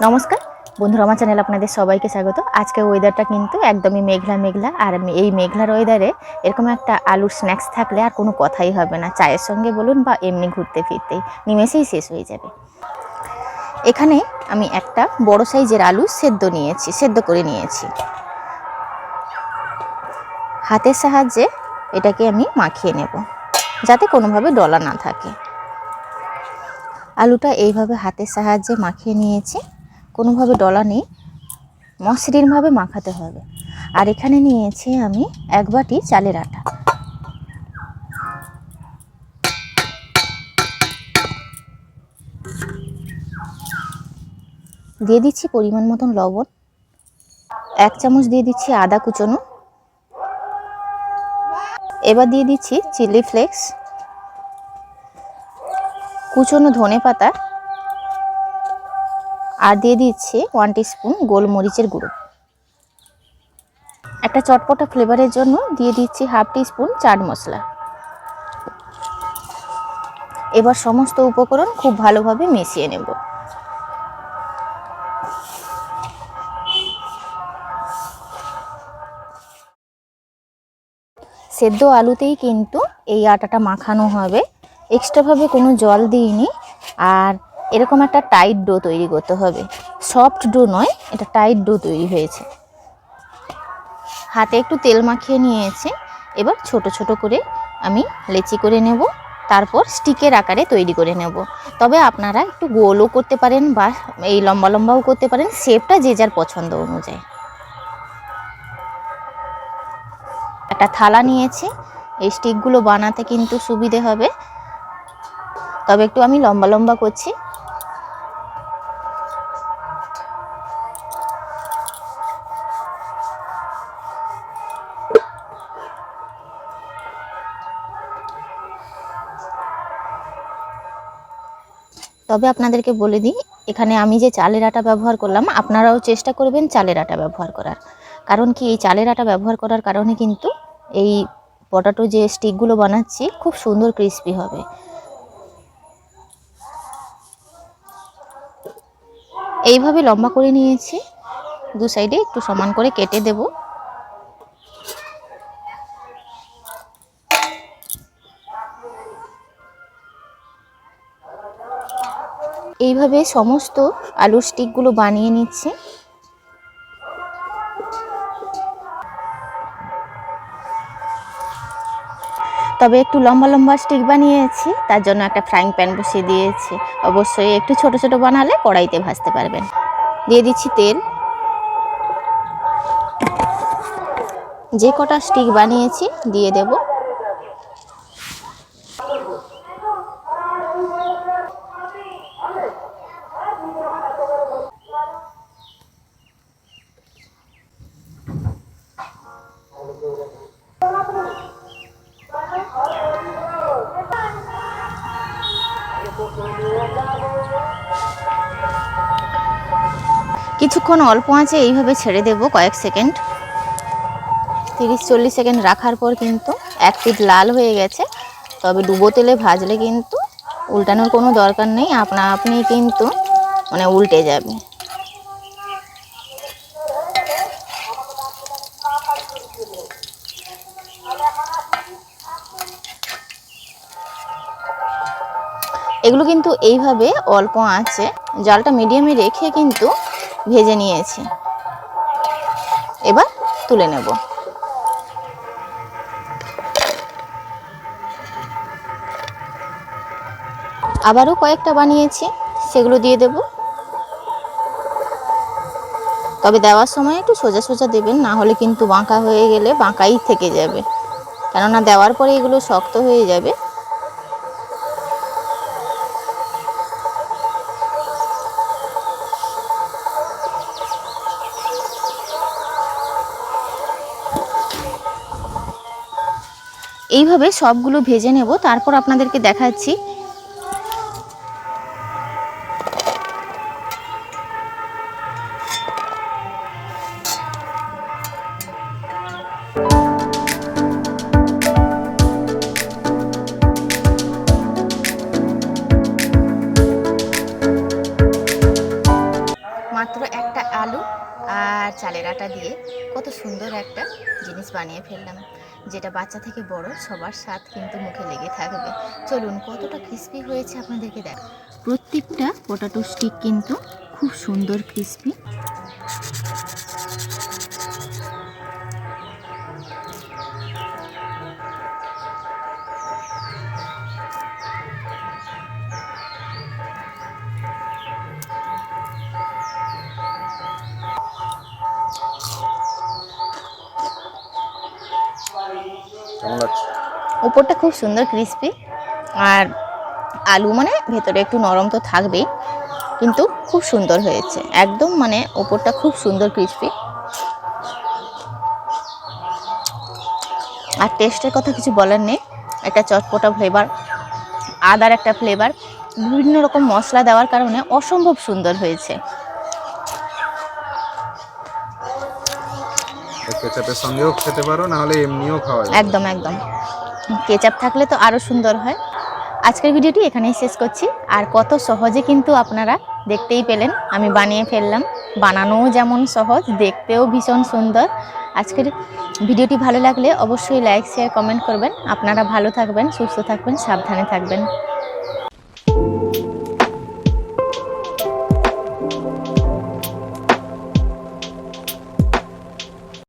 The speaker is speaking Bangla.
নমস্কার বন্ধুরা, আমার চ্যানেলে আপনাদের সবাইকে স্বাগত। আজকে ওয়েদারটা কিন্তু একদমই মেঘলা মেঘলা, আর এই মেঘলার ওয়েদারে এরকম একটা আলুর স্ন্যাক্স থাকলে আর কোনো কথাই হবে না। চায়ের সঙ্গে বলুন বা এমনি ঘুরতে ফিরতেই নিমেষেই শেষ হয়ে যাবে। এখানে আমি একটা বড় সাইজের আলু সেদ্ধ করে নিয়েছি। হাতের সাহায্যে এটাকে আমি মাখিয়ে নেব যাতে কোনোভাবে ডলা না থাকে। আলুটা এইভাবে হাতের সাহায্যে মাখিয়ে নিয়েছি, কোনোভাবে ডলা নেই, মসৃণভাবে মাখাতে হবে। আর এখানে নিয়েছি আমি 1 বাটি চালের আটা। দিয়ে দিচ্ছি পরিমাণ মতন লবণ, 1 চামচ দিয়ে দিচ্ছি আদা কুচনো, এবার দিয়ে দিচ্ছি চিলি ফ্লেক্স, কুচনো ধনে পাতা, আর দিয়ে দিচ্ছি 1 টিস্পুন গোলমরিচের গুঁড়ো। একটা চটপটা ফ্লেভারের জন্য দিয়ে দিচ্ছি 1/2 টিস্পুন চাট মশলা। এবার সমস্ত উপকরণ খুব ভালোভাবে মিশিয়ে নেব। সেদ্ধ আলুতেই কিন্তু এই আটাটা মাখানো হবে, এক্সট্রাভাবে কোনো জল দিইনি। আর এরকম একটা টাইট ডো তৈরি করতে হবে, সফট ডো নয়, এটা টাইট ডো তৈরি হয়েছে। হাতে একটু তেল মাখিয়ে নিয়েছি। এবার ছোট ছোট করে আমি লেচি করে নেব, তারপর স্টিকের আকারে তৈরি করে নেব। তবে আপনারা একটু গোলও করতে পারেন বা এই লম্বা লম্বাও করতে পারেন, শেপটা যে যার পছন্দ অনুযায়ী। একটা থালা নিয়েছি, এই স্টিকগুলো বানাতে কিন্তু সুবিধে হবে। তবে একটু আমি লম্বা লম্বা করছি। তবে আপনাদেরকে বলে দিই, এখানে আমি যে চালের আটা ব্যবহার করলাম, আপনারাও চেষ্টা করবেন চালের আটা ব্যবহার করার। কারণ কি, এই চালের আটা ব্যবহার করার কারণে কিন্তু এই পটাটো যে স্টিকগুলো বানাচ্ছি খুব সুন্দর ক্রিস্পি হবে। এইভাবে লম্বা করে নিয়েছি, দু সাইডে একটু সমান করে কেটে দেব। এইভাবে সমস্ত আলুর স্টিকগুলো বানিয়ে নিচ্ছি। তবে একটু লম্বা লম্বা স্টিক বানিয়েছি, তার জন্য একটা ফ্রাইং প্যান বসিয়ে দিয়েছি। অবশ্যই একটু ছোট ছোট বানালে কড়াইতে ভাজতে পারবেন। দিয়ে দিচ্ছি তেল। যে কটা স্টিক বানিয়েছি দিয়ে দেব। কিছুক্ষণ অল্প আঁচে এইভাবে ছেড়ে দেব, কয়েক সেকেন্ড, 30-40 সেকেন্ড রাখার পর কিন্তু এক পিঠ লাল হয়ে গেছে। তবে ডুবো তেলে ভাজলে কিন্তু উল্টানোর কোনো দরকার নেই, আপনা আপনি কিন্তু উল্টে যাবে। এগুলো কিন্তু এইভাবে অল্প আঁচে জালটা মিডিয়ামে রেখে কিন্তু ভেজে নিয়েছি। এবার তুলে নেব। আবারও কয়েকটা বানিয়েছি, সেগুলো দিয়ে দেব। তবে দেওয়ার সময় একটু সোজা সোজা দেবেন, না হলে কিন্তু বাঁকা হয়ে গেলে বাঁকাই থেকে যাবে, কেননা দেওয়ার পরে এগুলো শক্ত হয়ে যাবে। এইভাবে সবগুলো ভেজে নেব, তারপর আপনাদেরকে দেখাচ্ছি। আটা দিয়ে কত সুন্দর একটা জিনিস বানিয়ে ফেললাম, যেটা বাচ্চা থেকে বড় সবার স্বাদ কিন্তু মুখে লেগে থাকবে। চলুন কতটা ক্রিস্পি হয়েছে আপনাদেরকে দেখ। প্রত্যেকটা পটাটো স্টিক কিন্তু খুব সুন্দর ক্রিস্পি। উপরটা খুব সুন্দর ক্রিস্পি, আর আলু মানে ভেতরে একটু নরম তো থাকবেই, কিন্তু খুব সুন্দর হয়েছে একদম, মানে উপরটা খুব সুন্দর ক্রিস্পি। আর টেস্টের কথা কিছু বলার নেই, একটা চটপটা ফ্লেভার, আদার একটা ফ্লেভার, বিভিন্ন রকম মশলা দেওয়ার কারণে অসম্ভব সুন্দর হয়েছে। কেচাপের সঙ্গেও খেতে পারো, না হলে এমনিও খাওয়া যায়। একদম একদম, কেচাপ থাকলে তো আরও সুন্দর হয়। আজকের ভিডিওটি এখানেই শেষ করছি। আর কত সহজে কিন্তু আপনারা দেখতেই পেলেন আমি বানিয়ে ফেললাম, বানানোও যেমন সহজ, দেখতেও ভীষণ সুন্দর। আজকের ভিডিওটি ভালো লাগলে অবশ্যই লাইক শেয়ার কমেন্ট করবেন। আপনারা ভালো থাকবেন, সুস্থ থাকবেন, সাবধানে থাকবেন।